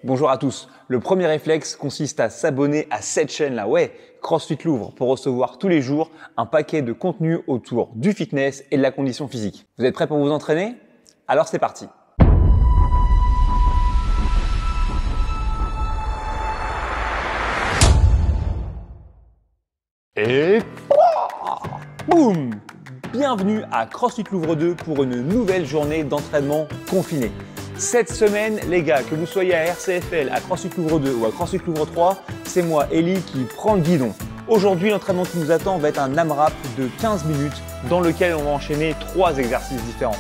Bonjour à tous. Le premier réflexe consiste à s'abonner à cette chaîne-là, CrossFit Louvre, pour recevoir tous les jours un paquet de contenu autour du fitness et de la condition physique. Vous êtes prêts pour vous entraîner? Alors c'est parti. Et boum! Bienvenue à CrossFit Louvre 2 pour une nouvelle journée d'entraînement confiné. Cette semaine, les gars, que vous soyez à RCFL, à CrossFit Louvre 2 ou à CrossFit Louvre 3, c'est moi, Eli, qui prend le guidon. Aujourd'hui, l'entraînement qui nous attend va être un AMRAP de 15 minutes dans lequel on va enchaîner 3 exercices différents.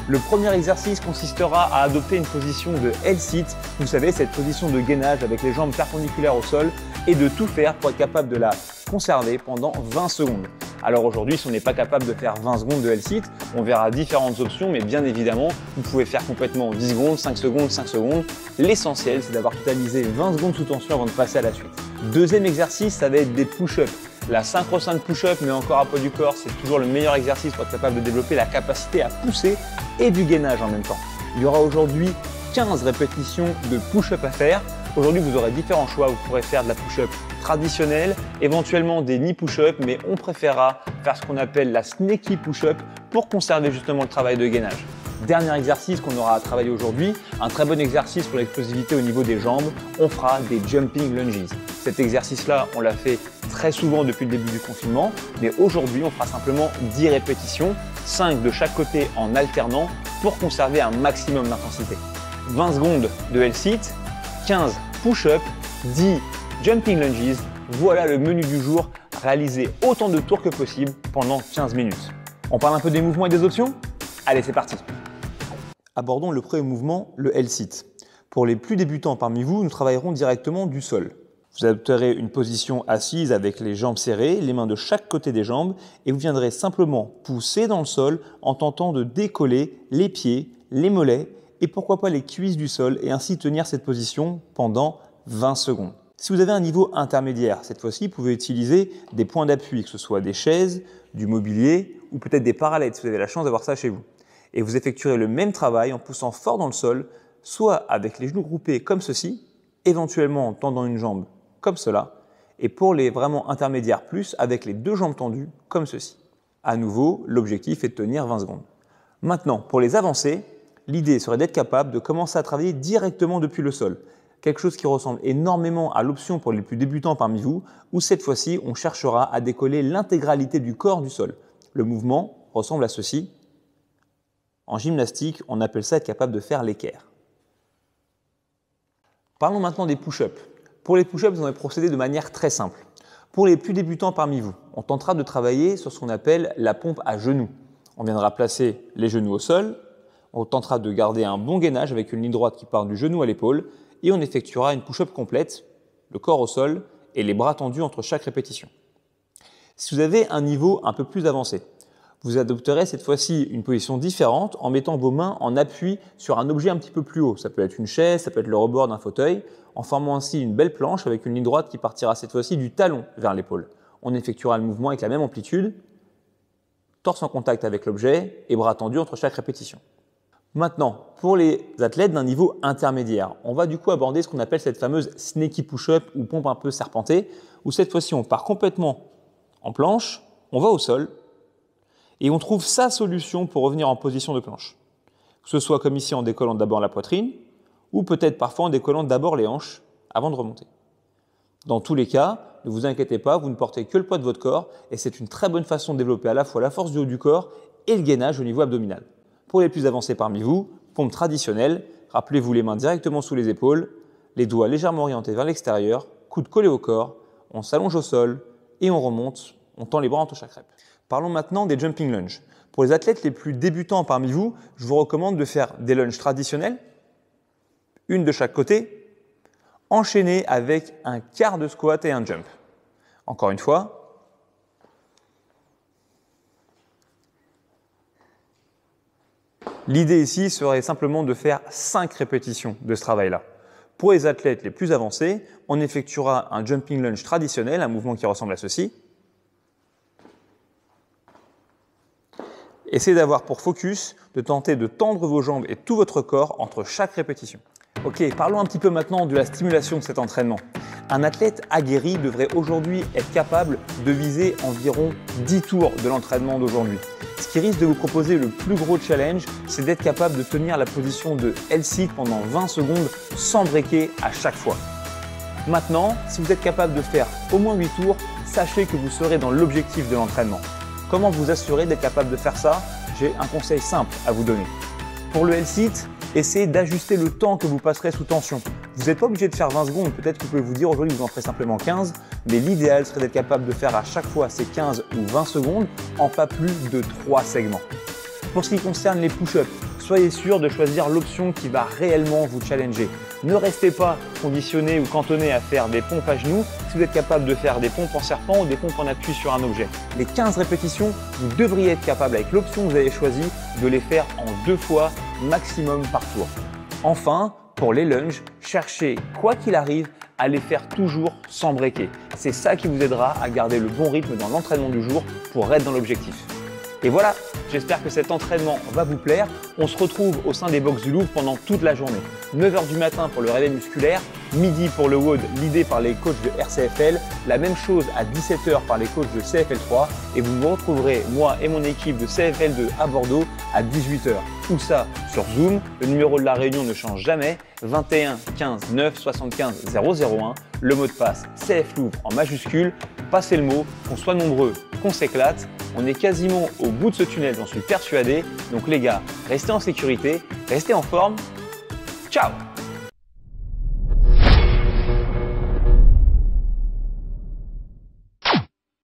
Le premier exercice consistera à adopter une position de L-sit, vous savez, cette position de gainage avec les jambes perpendiculaires au sol, et de tout faire pour être capable de la conserver pendant 20 secondes. Alors aujourd'hui, si on n'est pas capable de faire 20 secondes de L-sit, on verra différentes options, mais bien évidemment, vous pouvez faire complètement 10 secondes, 5 secondes, 5 secondes. L'essentiel, c'est d'avoir totalisé 20 secondes sous tension avant de passer à la suite. Deuxième exercice, ça va être des push-ups. La synchro-5 push-up, mais encore à poids du corps, c'est toujours le meilleur exercice pour être capable de développer la capacité à pousser et du gainage en même temps. Il y aura aujourd'hui 15 répétitions de push-up à faire. Aujourd'hui, vous aurez différents choix. Vous pourrez faire de la push-up traditionnelle, éventuellement des knee push-up, mais on préférera faire ce qu'on appelle la sneaky push-up pour conserver justement le travail de gainage. Dernier exercice qu'on aura à travailler aujourd'hui, un très bon exercice pour l'explosivité au niveau des jambes, on fera des jumping lunges. Cet exercice-là, on l'a fait très souvent depuis le début du confinement, mais aujourd'hui, on fera simplement 10 répétitions, 5 de chaque côté en alternant pour conserver un maximum d'intensité. 20 secondes de L-sit, 15 push-up, 10 jumping lunges, voilà le menu du jour, réaliser autant de tours que possible pendant 15 minutes. On parle un peu des mouvements et des options? Allez, c'est parti. Abordons le premier mouvement, le L-sit. Pour les plus débutants parmi vous, nous travaillerons directement du sol. Vous adopterez une position assise avec les jambes serrées, les mains de chaque côté des jambes et vous viendrez simplement pousser dans le sol en tentant de décoller les pieds, les mollets et pourquoi pas les cuisses du sol et ainsi tenir cette position pendant 20 secondes. Si vous avez un niveau intermédiaire, cette fois-ci, vous pouvez utiliser des points d'appui, que ce soit des chaises, du mobilier ou peut-être des parallettes si vous avez la chance d'avoir ça chez vous. Et vous effectuerez le même travail en poussant fort dans le sol, soit avec les genoux groupés comme ceci, éventuellement en tendant une jambe comme cela, et pour les vraiment intermédiaires plus, avec les deux jambes tendues comme ceci. À nouveau, l'objectif est de tenir 20 secondes. Maintenant, pour les avancées, l'idée serait d'être capable de commencer à travailler directement depuis le sol. Quelque chose qui ressemble énormément à l'option pour les plus débutants parmi vous, où cette fois-ci, on cherchera à décoller l'intégralité du corps du sol. Le mouvement ressemble à ceci. En gymnastique, on appelle ça être capable de faire l'équerre. Parlons maintenant des push-ups. Pour les push-ups, on va procéder de manière très simple. Pour les plus débutants parmi vous, on tentera de travailler sur ce qu'on appelle la pompe à genoux. On viendra placer les genoux au sol, on tentera de garder un bon gainage avec une ligne droite qui part du genou à l'épaule et on effectuera une push-up complète, le corps au sol et les bras tendus entre chaque répétition. Si vous avez un niveau un peu plus avancé, vous adopterez cette fois-ci une position différente en mettant vos mains en appui sur un objet un petit peu plus haut. Ça peut être une chaise, ça peut être le rebord d'un fauteuil, en formant ainsi une belle planche avec une ligne droite qui partira cette fois-ci du talon vers l'épaule. On effectuera le mouvement avec la même amplitude, torse en contact avec l'objet et bras tendus entre chaque répétition. Maintenant, pour les athlètes d'un niveau intermédiaire, on va du coup aborder ce qu'on appelle cette fameuse sneaky push-up ou pompe un peu serpentée, où cette fois-ci on part complètement en planche, on va au sol et on trouve sa solution pour revenir en position de planche. Que ce soit comme ici en décollant d'abord la poitrine, ou peut-être parfois en décollant d'abord les hanches avant de remonter. Dans tous les cas, ne vous inquiétez pas, vous ne portez que le poids de votre corps et c'est une très bonne façon de développer à la fois la force du haut du corps et le gainage au niveau abdominal. Pour les plus avancés parmi vous, pompe traditionnelle, rappelez-vous les mains directement sous les épaules, les doigts légèrement orientés vers l'extérieur, coudes collés au corps, on s'allonge au sol et on remonte, on tend les bras entre chaque rep. Parlons maintenant des jumping lunges. Pour les athlètes les plus débutants parmi vous, je vous recommande de faire des lunges traditionnels, une de chaque côté, enchaînée avec un quart de squat et un jump. Encore une fois. L'idée ici serait simplement de faire 5 répétitions de ce travail-là. Pour les athlètes les plus avancés, on effectuera un jumping lunge traditionnel, un mouvement qui ressemble à ceci. Essayez d'avoir pour focus de tenter de tendre vos jambes et tout votre corps entre chaque répétition. Ok, parlons un petit peu maintenant de la stimulation de cet entraînement. Un athlète aguerri devrait aujourd'hui être capable de viser environ 10 tours de l'entraînement d'aujourd'hui. Ce qui risque de vous proposer le plus gros challenge, c'est d'être capable de tenir la position de L-sit pendant 20 secondes sans breaker à chaque fois. Maintenant, si vous êtes capable de faire au moins 8 tours, sachez que vous serez dans l'objectif de l'entraînement. Comment vous assurer d'être capable de faire ça? J'ai un conseil simple à vous donner. Pour le L-sit, essayez d'ajuster le temps que vous passerez sous tension. Vous n'êtes pas obligé de faire 20 secondes, peut-être que vous pouvez vous dire aujourd'hui vous en ferez simplement 15, mais l'idéal serait d'être capable de faire à chaque fois ces 15 ou 20 secondes en pas plus de 3 segments. Pour ce qui concerne les push-ups, soyez sûr de choisir l'option qui va réellement vous challenger. Ne restez pas conditionné ou cantonné à faire des pompes à genoux si vous êtes capable de faire des pompes en serpent ou des pompes en appui sur un objet. Les 15 répétitions, vous devriez être capable avec l'option que vous avez choisie de les faire en 2 fois maximum par tour. Enfin, pour les lunges, cherchez quoi qu'il arrive à les faire toujours sans breaker. C'est ça qui vous aidera à garder le bon rythme dans l'entraînement du jour pour être dans l'objectif. Et voilà, j'espère que cet entraînement va vous plaire. On se retrouve au sein des box du Louvre pendant toute la journée. 9 h du matin pour le réveil musculaire, midi pour le WOD l'idée par les coachs de RCFL, la même chose à 17 h par les coachs de CFL3 et vous me retrouverez, moi et mon équipe de CFL2 à Bordeaux à 18 h. Tout ça sur Zoom, le numéro de la réunion ne change jamais, 21 15 9 75 001, le mot de passe CF Louvre en majuscule, passez le mot, qu'on soit nombreux, qu'on s'éclate. On est quasiment au bout de ce tunnel, j'en suis persuadé. Donc les gars, restez en sécurité, restez en forme. Ciao!